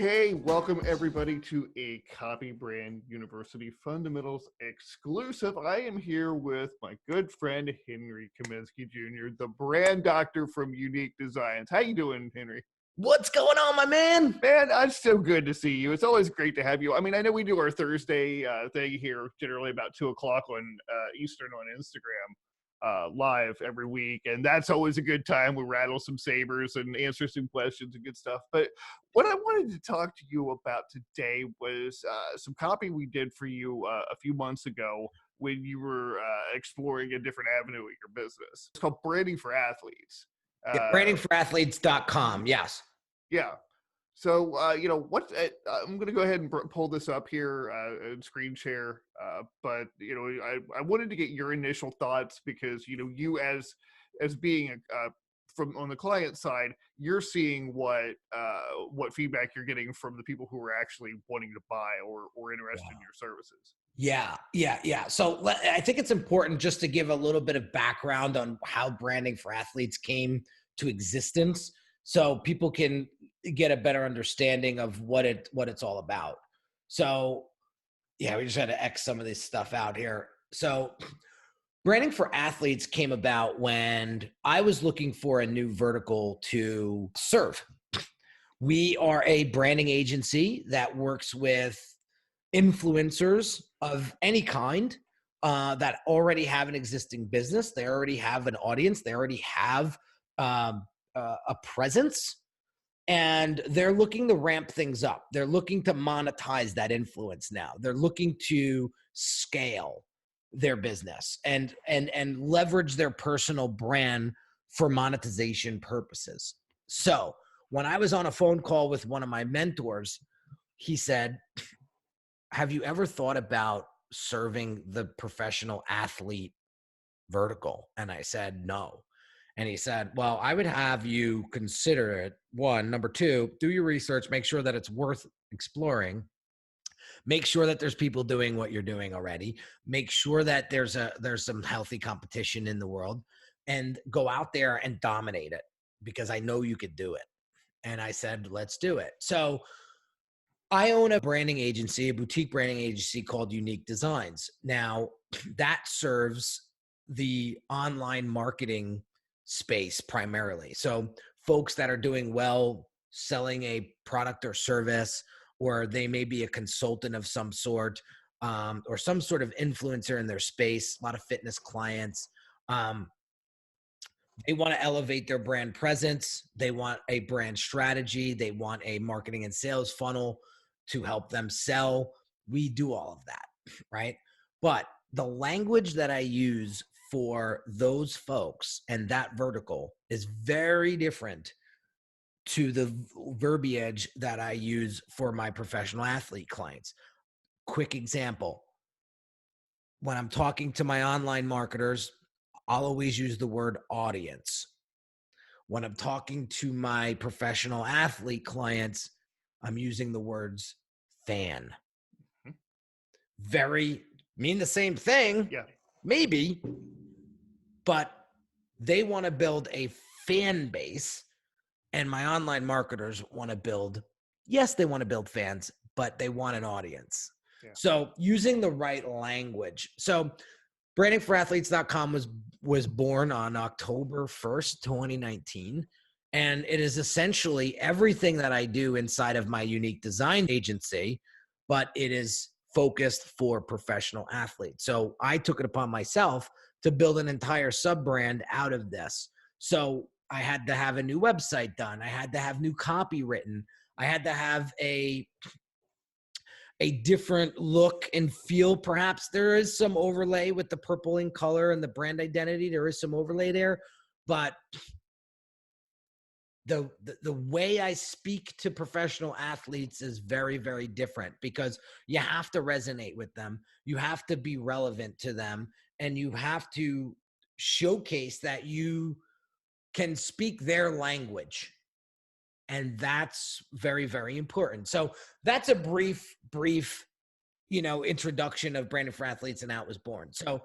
Hey, welcome everybody to a Copy Brand University Fundamentals exclusive. I am here with my good friend, Henry Kaminski Jr., the brand doctor from Unique Designz. How you doing, Henry? What's going on, my man? Man, it's so good to see you. It's always great to have you. I mean, I know we do our Thursday thing here, generally about 2 o'clock on Eastern on Instagram, live every week, and that's always a good time. We rattle some sabers and answer some questions and good stuff. But what I wanted to talk to you about today was some copy we did for you a few months ago when you were exploring a different avenue of your business. It's called Branding for Athletes. Yeah, brandingforathletes.com. Yes. Yeah. So, I'm going to go ahead and pull this up here and screen share. But, I wanted to get your initial thoughts because, you as being from on the client side, you're seeing what feedback you're getting from the people who are actually wanting to buy or interested in your services. Yeah. So I think it's important just to give a little bit of background on how Branding for Athletes came to existence so people can get a better understanding of what it's all about. So yeah, we just had to X some of this stuff out here. So Branding for Athletes came about when I was looking for a new vertical to serve. We are a branding agency that works with influencers of any kind that already have an existing business. They already have an audience. They already have a presence, and they're looking to ramp things up. They're looking to monetize that influence now. They're looking to scale their business and leverage their personal brand for monetization purposes. So when I was on a phone call with one of my mentors, he said, have you ever thought about serving the professional athlete vertical? And I said, no. And he said, well, I would have you consider it. One, number two, do your research, make sure that it's worth exploring. Make sure that there's people doing what you're doing already. Make sure that there's some healthy competition in the world, and go out there and dominate it because I know you could do it. And I said, let's do it. So I own a branding agency, a boutique branding agency called Unique Designz. Now, that serves the online marketing space primarily. So folks that are doing well selling a product or service, or they may be a consultant of some sort, or some sort of influencer in their space, a lot of fitness clients. They want to elevate their brand presence. They want a brand strategy. They want a marketing and sales funnel to help them sell. We do all of that, right? But the language that I use for those folks and that vertical is very different to the verbiage that I use for my professional athlete clients. Quick example. When I'm talking to my online marketers, I'll always use the word audience. When I'm talking to my professional athlete clients, I'm using the words fan. Very mean the same thing, Yeah. maybe, but they want to build a fan base, and my online marketers want to build, yes, they want to build fans, but they want an audience. Yeah. So using the right language. So brandingforathletes.com was born on October 1st, 2019. And it is essentially everything that I do inside of my Unique Design agency, but it is focused for professional athletes. So I took it upon myself to build an entire sub-brand out of this. So I had to have a new website done. I had to have new copy written. I had to have a different look and feel. Perhaps there is some overlay with the purple in color and the brand identity. There is some overlay there, but the way I speak to professional athletes is very, very different because you have to resonate with them. You have to be relevant to them, and you have to showcase that you can speak their language. And that's very, very important. So that's a brief, introduction of Branding for Athletes and how it was born. So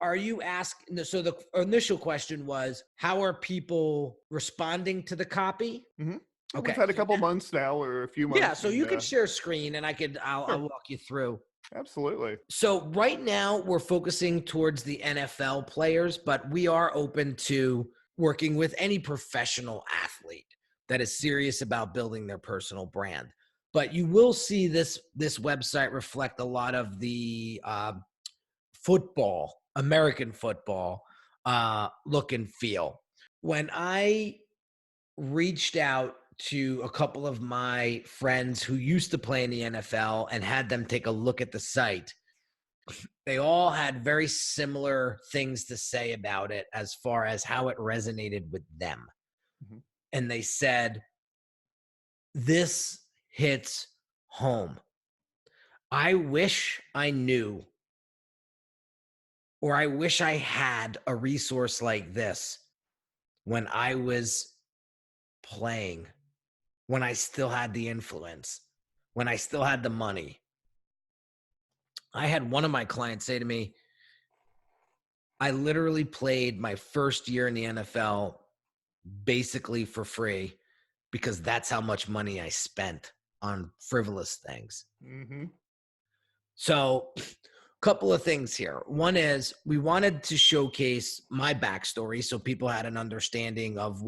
are you asking, so the initial question was, how are people responding to the copy? Mm-hmm. We've Okay. had a couple months now, or a few months. Yeah, so you could share screen and I'll Sure. walk you through. Absolutely. So right now we're focusing towards the NFL players, but we are open to working with any professional athlete that is serious about building their personal brand. But you will see this website reflect a lot of the football, American football look and feel. When I reached out to a couple of my friends who used to play in the NFL and had them take a look at the site, they all had very similar things to say about it as far as how it resonated with them. Mm-hmm. And they said, this hits home. I wish I knew, or I wish I had a resource like this when I was playing, when I still had the influence, when I still had the money. I had one of my clients say to me, I literally played my first year in the NFL basically for free because that's how much money I spent on frivolous things. Mm-hmm. So a couple of things here. One is we wanted to showcase my backstory so people had an understanding of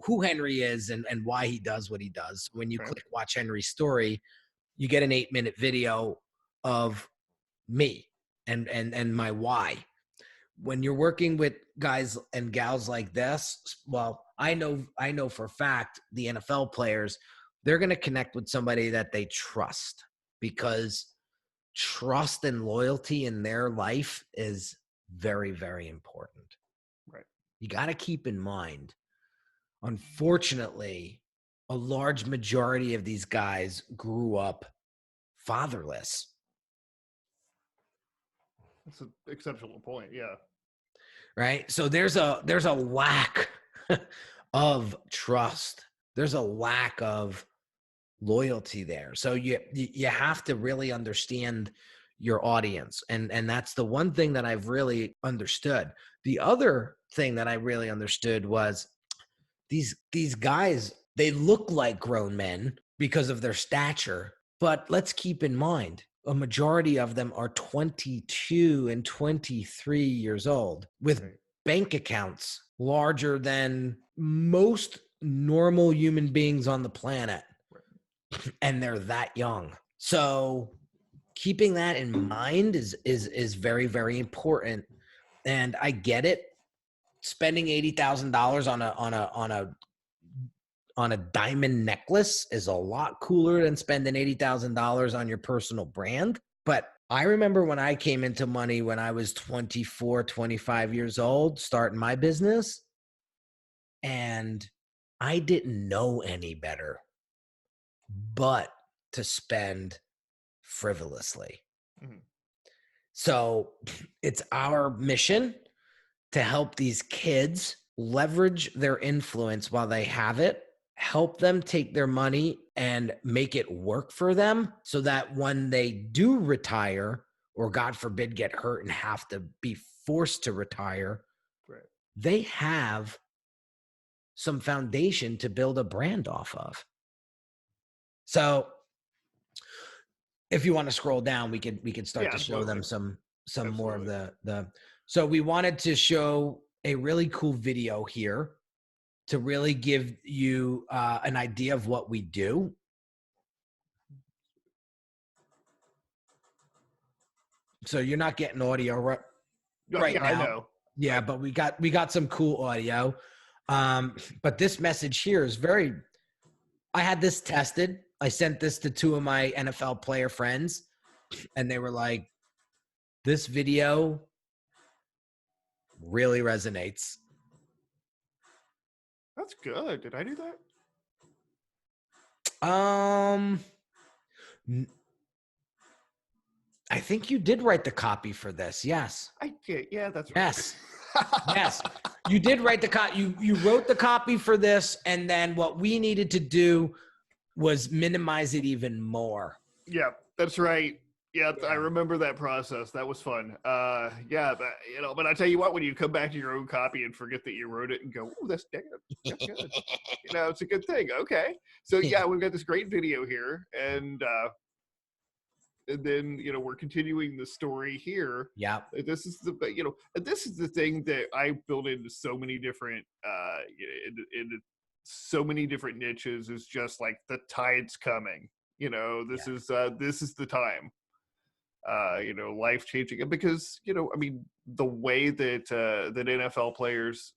who Henry is and why he does what he does. When you click watch Henry's story, you get an 8-minute video of me and my why. When you're working with guys and gals like this, well, I know for a fact the NFL players, they're going to connect with somebody that they trust, because trust and loyalty in their life is very, very important. Right. You got to keep in mind, unfortunately, a large majority of these guys grew up fatherless. That's an exceptional point. Yeah. Right. So there's a lack of trust. There's a lack of loyalty there. So you have to really understand your audience. And that's the one thing that I've really understood. The other thing that I really understood was these guys, they look like grown men because of their stature, but let's keep in mind, a majority of them are 22 and 23 years old with bank accounts larger than most normal human beings on the planet. And they're that young. So keeping that in mind is very, very important. And I get it. Spending $80,000 on a diamond necklace is a lot cooler than spending $80,000 on your personal brand. But I remember when I came into money when I was 24, 25 years old, starting my business, and I didn't know any better but to spend frivolously. Mm-hmm. So it's our mission to help these kids leverage their influence while they have it, help them take their money and make it work for them so that when they do retire, or God forbid get hurt and have to be forced to retire, they have some foundation to build a brand off of. So if you want to scroll down, we could start to show them some more of the. So we wanted to show a really cool video here to really give you an idea of what we do. So you're not getting audio right now. I know. Yeah, but we got some cool audio. But this message here is very. I had this tested. I sent this to 2 of my NFL player friends, and they were like, this video really resonates. That's good. Did I do that? I think you did write the copy for this. Yes. I did. Yeah, that's right. Yes. Yes. You did write the copy. You wrote the copy for this, and then what we needed to do was minimize it even more. Yeah, that's right. Yeah, I remember that process. That was fun. Yeah, but but I tell you what, when you come back to your own copy and forget that you wrote it and go, "Oh, that's good. That's good." It's a good thing. Okay, so yeah, we've got this great video here, and then we're continuing the story here. Yeah. This is this is the thing that I built into so many different into so many different niches, is just like the tide's coming. This is the time. Life changing, because I mean, the way that that NFL players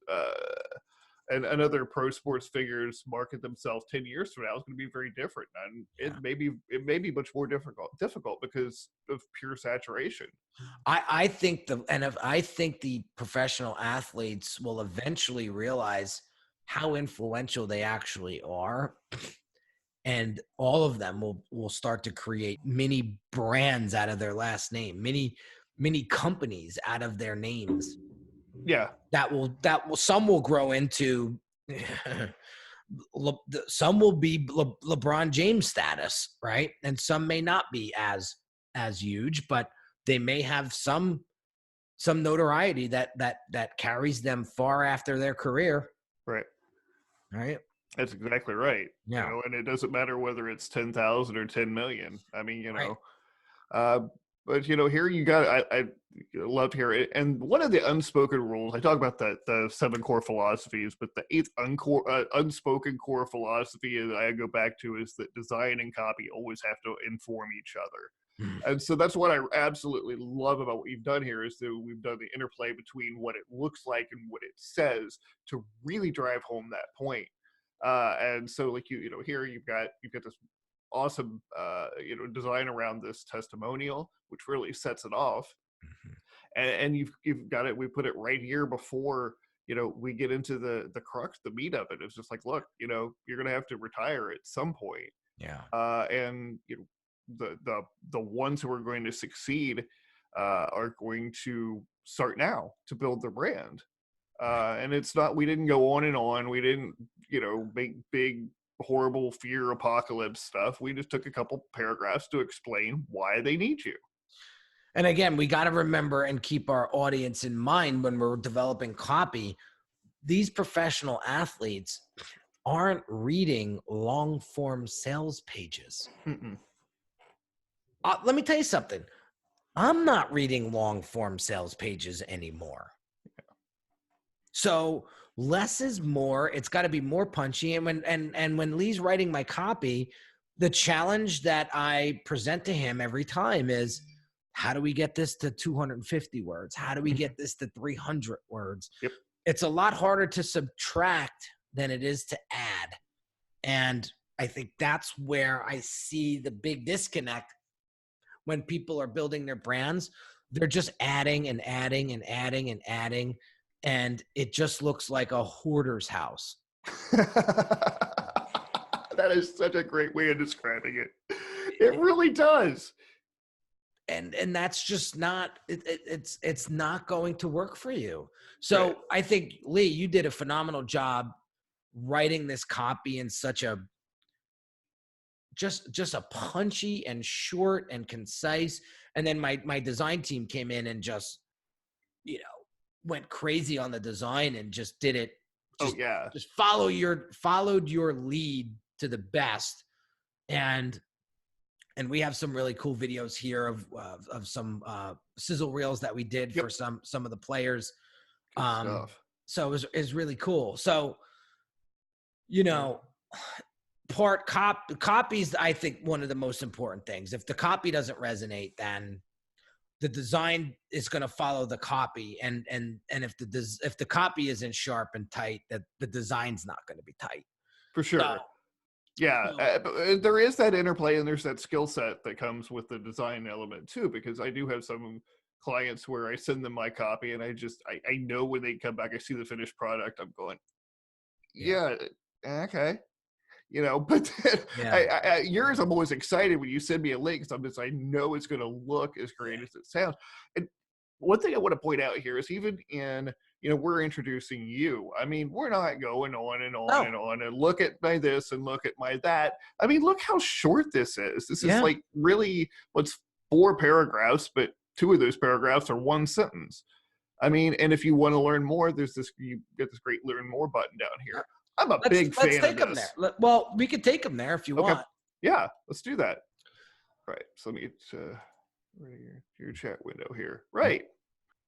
and other pro sports figures market themselves 10 years from now is going to be very different, and it may be much more difficult because of pure saturation. I think I think the professional athletes will eventually realize how influential they actually are, and all of them will start to create mini brands out of their last name, mini companies out of their names. Yeah, that will some will grow into some will be LeBron James status, right? And some may not be as huge, but they may have some notoriety that carries them far after their career. right. Right. That's exactly right. Yeah. And it doesn't matter whether it's 10,000 or 10 million. I mean, Right. but here you got, I love to hear it. And one of the unspoken rules, I talk about the 7 core philosophies, but the 8th unspoken core philosophy that I go back to is that design and copy always have to inform each other. And so that's what I absolutely love about what you've done here, is that we've done the interplay between what it looks like and what it says to really drive home that point. And so like here you've got this awesome design around this testimonial, which really sets it off. And you've got it, we put it right here before we get into the crux, the meat of it. It's just like, look, you're gonna have to retire at some point. Yeah. And the ones who are going to succeed are going to start now to build their brand. And it's not, we didn't go on and on. We didn't, make big, horrible fear apocalypse stuff. We just took a couple paragraphs to explain why they need you. And again, we got to remember and keep our audience in mind when we're developing copy. These professional athletes aren't reading long form sales pages. Let me tell you something. I'm not reading long form sales pages anymore. So less is more. It's got to be more punchy. And when Lee's writing my copy, the challenge that I present to him every time is, how do we get this to 250 words? How do we get this to 300 words? Yep. It's a lot harder to subtract than it is to add. And I think that's where I see the big disconnect when people are building their brands. They're just adding and adding and adding and adding. And it just looks like a hoarder's house. That is such a great way of describing it. It really does. And that's just not, it's not going to work for you. So right. I think, Lee, you did a phenomenal job writing this copy in such a, just a punchy and short and concise. And then my design team came in and just, went crazy on the design and just did it. Just followed your lead to the best. And we have some really cool videos here of some sizzle reels that we did for some of the players. So it was really cool. So, copies, I think, one of the most important things. If the copy doesn't resonate, then the design is going to follow the copy. And if the copy isn't sharp and tight, that the design's not going to be tight. For sure. So, but there is that interplay, and there's that skill set that comes with the design element too, because I do have some clients where I send them my copy and I know when they come back, I see the finished product, I'm going, okay. But yours, I'm always excited when you send me a link, because I know it's going to look as great as it sounds. And one thing I want to point out here is, even in, we're introducing you. I mean, we're not going on and on and on and look at my this and look at my that. I mean, look how short this is. This is like really what's 4 paragraphs, but 2 of those paragraphs are 1 sentence. I mean, and if you want to learn more, you get this great learn more button down here. I'm a big fan of this. Let's take them there. Well, we could take them there if you want. Yeah, let's do that. Right. So let me get your chat window here. Right.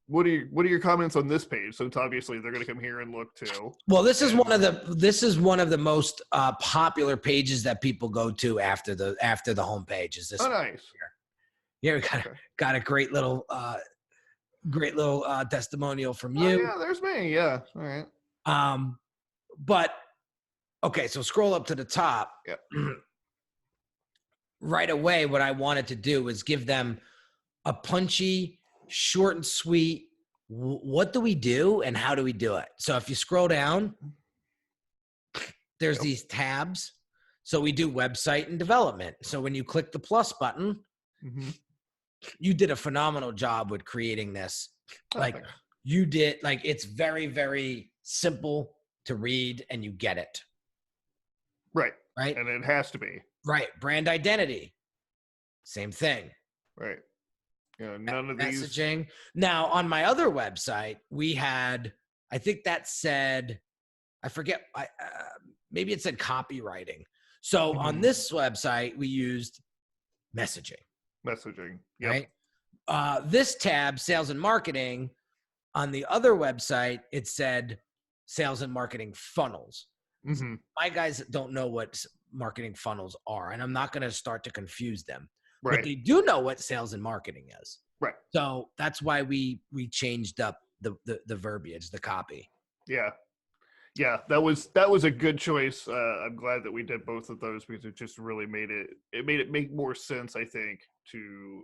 What are your comments on this page? Since obviously they're going to come here and look too. Well, this is one of the most popular pages that people go to after the homepage. Is this? Oh, nice. Here we got a great little testimonial from you. Oh, yeah, there's me. Yeah. All right. But okay, so scroll up to the top. Yep. Right away, what I wanted to do was give them a punchy, short and sweet, what do we do and how do we do it? So if you scroll down, there's these tabs. So we do website and development. So when you click the plus button, you did a phenomenal job with creating this. Thanks. You did, it's very, very simple to read and you get it. Right. Right. And it has to be. Right. Brand identity. Same thing. Right. None of messaging. these. Now, on my other website, we had, I think that said, I forget, maybe it said copywriting. So on this website, we used messaging. Yep. Right. This tab, sales and marketing, on the other website, it said sales and marketing funnels. My guys don't know what marketing funnels are, and I'm not going to start to confuse them. Right. But they do know what sales and marketing is. Right. So that's why we changed up the verbiage, the copy. Yeah. Yeah, that was a good choice. I'm glad that we did both of those because it just really made it make more sense, I think, to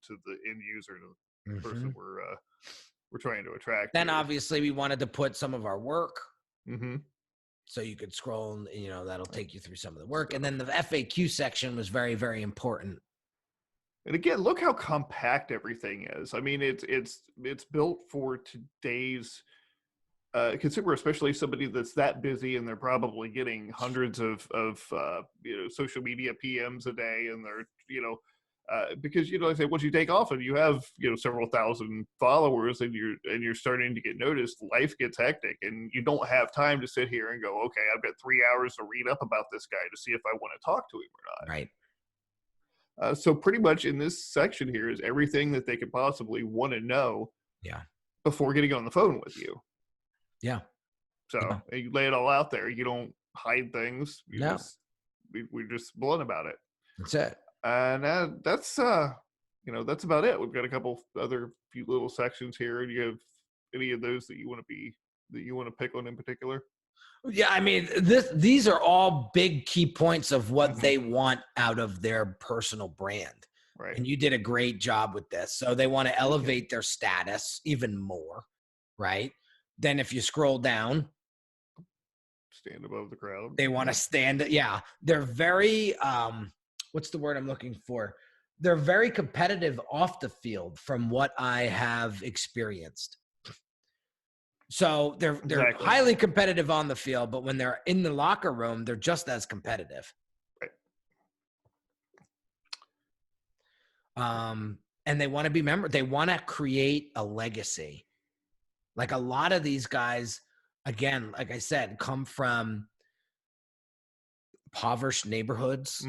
the end user, to the person we're trying to attract. Then obviously we wanted to put some of our work. So you could scroll and, that'll take you through some of the work. And then the FAQ section was very, very important. And again, look how compact everything is. I mean, it's built for today's consumer, especially somebody that's that busy and they're probably getting hundreds of social media PMs a day, and they're because I say once you take off and you have several thousand followers and you're starting to get noticed, life gets hectic and you don't have time to sit here and go, okay, I've got 3 hours to read up about this guy to see if I want to talk to him or not. Right. So pretty much in this section here is everything that they could possibly want to know. Yeah. Before getting on the phone with you. Yeah. So you lay it all out there. You don't hide things. We're just blunt about it. That's it. And that's that's about it. We've got a couple other few little sections here. Do you have any of those that you want to pick on in particular? Yeah, I mean, these are all big key points of what they want out of their personal brand. Right. And you did a great job with this. So they want to elevate their status even more, right? Then if you scroll down, stand above the crowd. They want to stand. Yeah. They're very, what's the word I'm looking for? They're very competitive off the field from what I have experienced. So they're Exactly. highly competitive on the field, but when they're in the locker room, they're just as competitive. Right. And they want to be remembered. They want to create a legacy. Like a lot of these guys, again, like I said, come from impoverished neighborhoods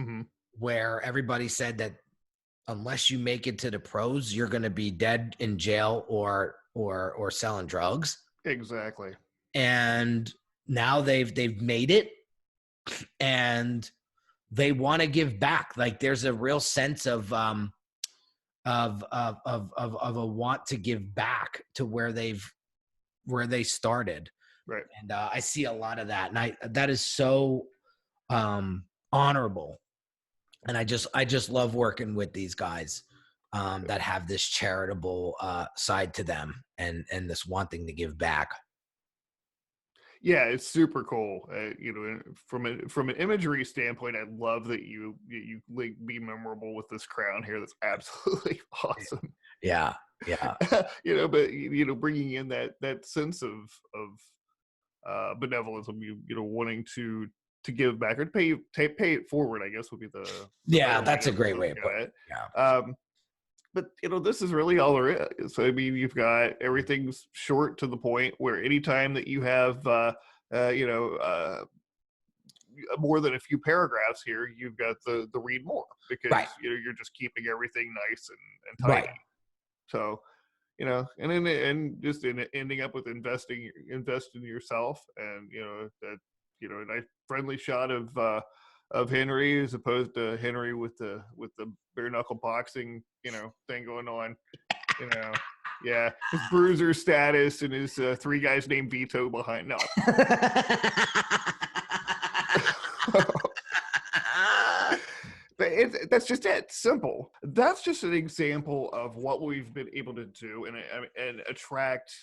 where everybody said that unless you make it to the pros, you're going to be dead in jail or selling drugs. Exactly. And now they've made it and they want to give back. Like there's a real sense of a want to give back to where they started. Right. And I see a lot of that. And that is so honorable. And I just love working with these guys that have this charitable side to them and this wanting to give back. Yeah, it's super cool. From an imagery standpoint, I love that you like be memorable with this crown here. That's absolutely awesome. Yeah. But bringing in that sense of benevolism, wanting to give back or to pay it forward, I guess would be the that's a great way of putting it. Yeah. But, this is really all there is. So, I mean, you've got everything's short to the point where anytime that you have, more than a few paragraphs here, you've got the read more because, Right. you're just keeping everything nice and tidy. Right. So, and just ending up with invest in yourself, and that a nice friendly shot of Henry as opposed to Henry with the bare knuckle boxing thing going on. Yeah, his bruiser status and his three guys named Vito behind. No. But that's just it. Simple. That's just an example of what we've been able to do and attract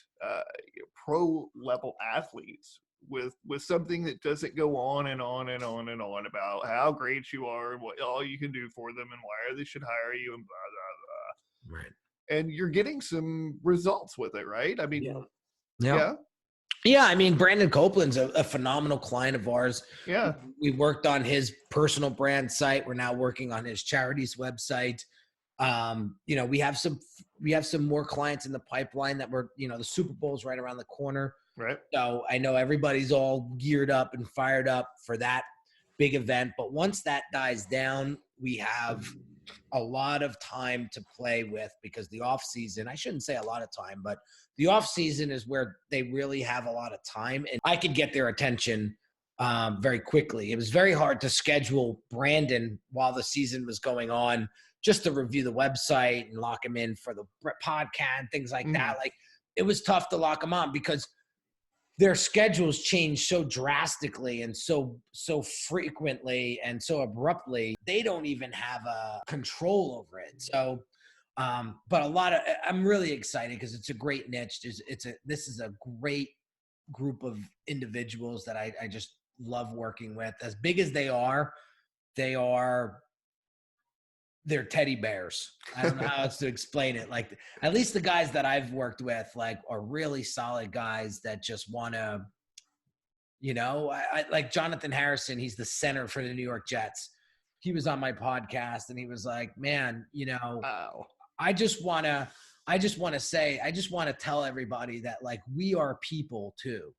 pro level athletes with something that doesn't go on and on and on and on about how great you are and what all you can do for them and why they should hire you and blah blah blah. Right. And you're getting some results with it, right? I mean, yeah. Yeah, I mean, Brandon Copeland's a phenomenal client of ours. Yeah. We worked on his personal brand site. We're now working on his charities website. We have some more clients in the pipeline that we're, the Super Bowl's right around the corner. Right. So I know everybody's all geared up and fired up for that big event. But once that dies down, we have a lot of time to play with because the off season, I shouldn't say a lot of time, but the off season is where they really have a lot of time and I could get their attention very quickly. It was very hard to schedule Brandon while the season was going on just to review the website and lock him in for the podcast and things like that. Like it was tough to lock him on because their schedules change so drastically and so frequently and so abruptly, they don't even have a control over it. So, but I'm really excited because it's a great niche. This is a great group of individuals that I just love working with. As big as they're teddy bears. I don't know how else to explain it. Like at least the guys that I've worked with, like, are really solid guys that just want to, I like Jonathan Harrison. He's the center for the New York Jets. He was on my podcast and he was like, man, I just want to tell everybody that like, we are people too.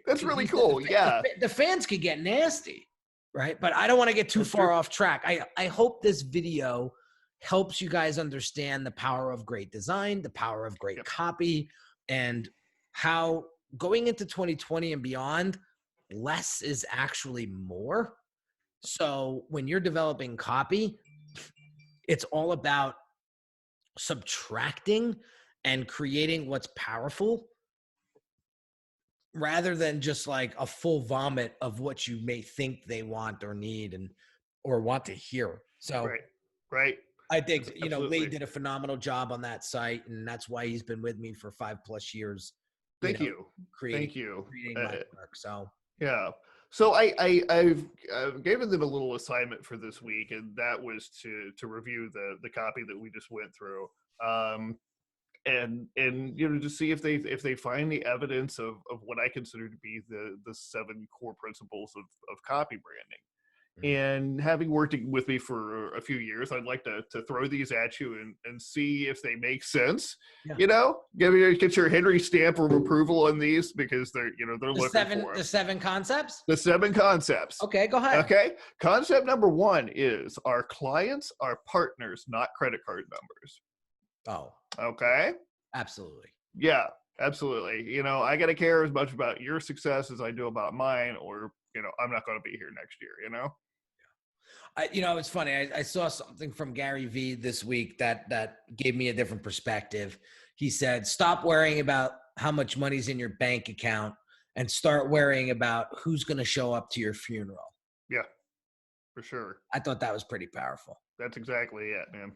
That's really cool. Yeah. The fans could get nasty. Right. But I don't want to get too far off track. I hope this video helps you guys understand the power of great design, the power of great copy, and how going into 2020 and beyond, less is actually more. So when you're developing copy, it's all about subtracting and creating what's powerful, rather than just like a full vomit of what you may think they want or need or want to hear. So right. I think, Absolutely. Lee did a phenomenal job on that site, and that's why he's been with me for 5+ years. Thank you. Creating my work. So, yeah. So I've given them a little assignment for this week, and that was to review the copy that we just went through. And to see if they find the evidence of what I consider to be the 7 core principles of copy branding. And having worked with me for a few years, I'd like to throw these at you and see if they make sense. Yeah. Get your Henry stamp of approval on these because they're looking for the 7 concepts. The 7 concepts. Okay, go ahead. Okay, concept number 1 is our clients are partners, not credit card numbers. Oh. Okay. Absolutely. Yeah, absolutely. I got to care as much about your success as I do about mine, or I'm not going to be here next year. It's funny. I saw something from Gary Vee this week that gave me a different perspective. He said, stop worrying about how much money's in your bank account and start worrying about who's going to show up to your funeral. Yeah, for sure. I thought that was pretty powerful. That's exactly it, man.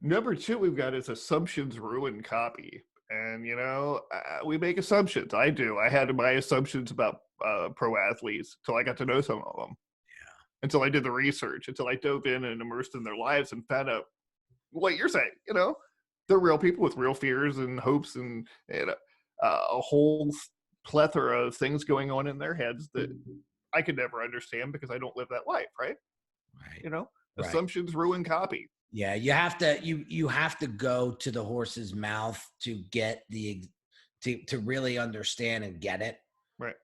Number 2 we've got is assumptions ruin copy. And, we make assumptions. I do. I had my assumptions about pro athletes until I got to know some of them. Until I did the research, until I dove in and immersed in their lives and found out what you're saying. They're real people with real fears and hopes and a whole plethora of things going on in their heads that I could never understand because I don't live that life, right? Right. Right. Assumptions ruin copy. Yeah, you have to go to the horse's mouth to get to really understand and get it. Right.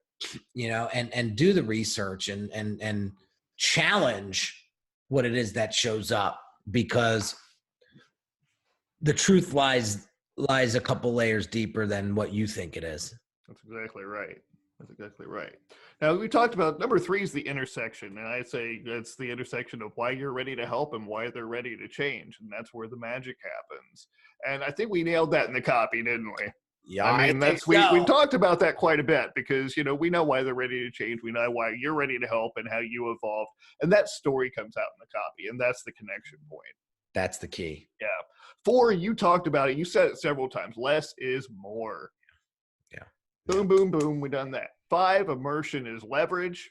And do the research and challenge what it is that shows up, because the truth lies a couple layers deeper than what you think it is. That's exactly right. That's exactly right. Now, we talked about number 3 is the intersection. And I say it's the intersection of why you're ready to help and why they're ready to change. And that's where the magic happens. And I think we nailed that in the copy, didn't we? Yeah, I mean, we talked about that quite a bit, because, we know why they're ready to change. We know why you're ready to help and how you evolve. And that story comes out in the copy. And that's the connection point. That's the key. Yeah. 4, you talked about it. You said it several times. Less is more. Yeah. Boom, boom, boom. We done that. 5, immersion is leverage.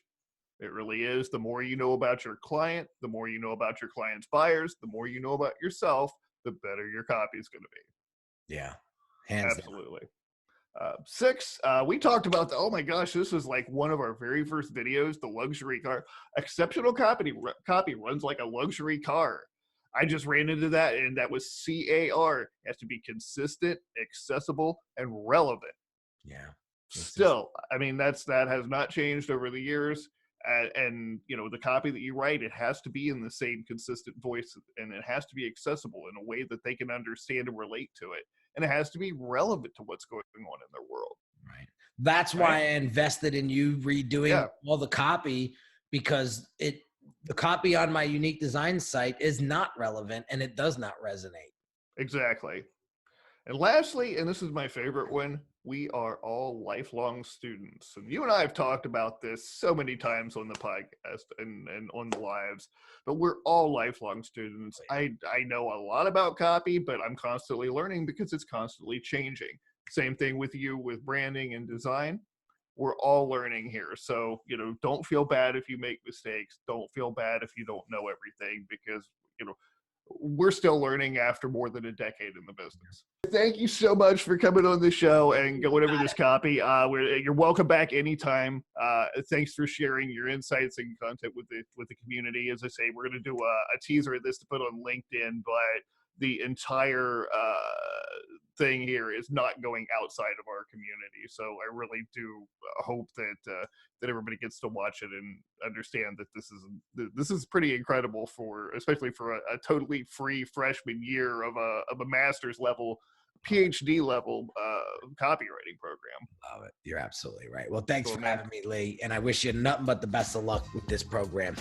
It really is. The more you know about your client, the more you know about your client's buyers, the more you know about yourself, the better your copy is going to be. Yeah. Hands Absolutely. 6, we talked about oh my gosh, this was like one of our very first videos, the luxury car. Exceptional copy runs like a luxury car. I just ran into that, and that was CAR. It has to be consistent, accessible, and relevant. Yeah. Still, I mean, that has not changed over the years. And the copy that you write, it has to be in the same consistent voice, and it has to be accessible in a way that they can understand and relate to it. And it has to be relevant to what's going on in their world. Right. That's why I invested in you redoing all the copy, because the copy on my Unique Designz site is not relevant and it does not resonate. Exactly. And lastly, and this is my favorite one, we are all lifelong students. And you and I have talked about this so many times on the podcast and on the lives, but we're all lifelong students. I know a lot about copy, but I'm constantly learning because it's constantly changing. Same thing with you with branding and design. We're all learning here. So, don't feel bad if you make mistakes. Don't feel bad if you don't know everything, because, we're still learning after more than a decade in the business. Thank you so much for coming on the show and going over this copy. You're welcome back anytime. Thanks for sharing your insights and content with the community. As I say, we're going to do a teaser of this to put on LinkedIn, but the entire thing here is not going outside of our community. So I really do hope that everybody gets to watch it and understand that this is pretty incredible, especially for a totally free freshman year of a master's level, PhD level copywriting program. Love it. You're absolutely right. Well, thanks for having me, Lee. And I wish you nothing but the best of luck with this program.